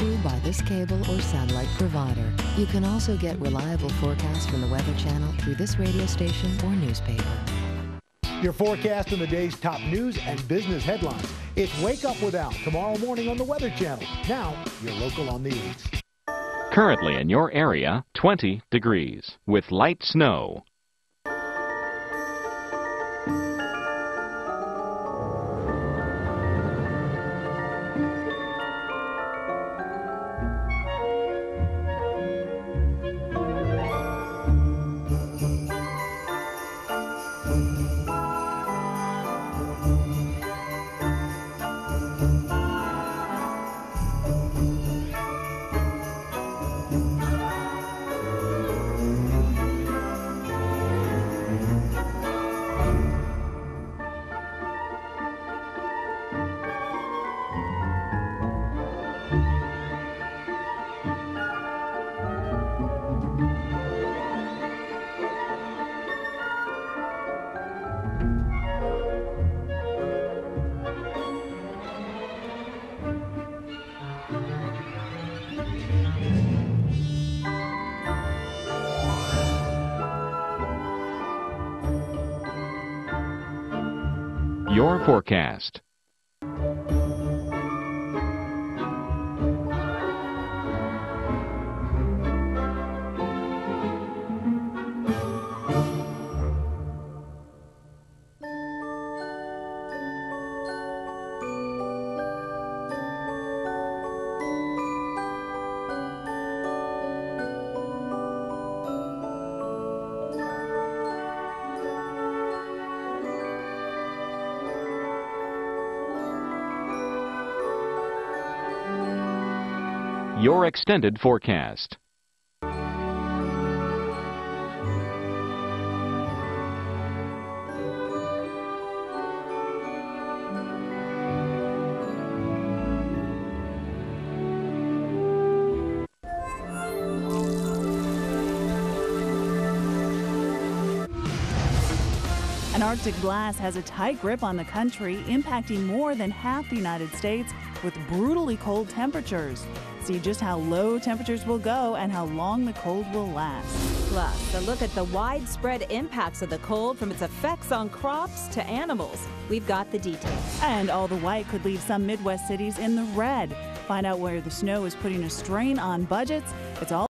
to by this cable or satellite provider. You can also get reliable forecasts from the Weather Channel through this radio station or newspaper. Your forecast on the day's top news and business headlines. It's Wake Up with Al tomorrow morning on the Weather Channel. Now, your local on the 8s. Currently in your area, 20 degrees with light snow. Your forecast. Your extended forecast. An Arctic blast has a tight grip on the country, impacting more than half the United States with brutally cold temperatures. See just how low temperatures will go and how long the cold will last. Plus, a look at the widespread impacts of the cold from its effects on crops to animals. We've got the details. And all the white could leave some Midwest cities in the red. Find out where the snow is putting a strain on budgets. It's all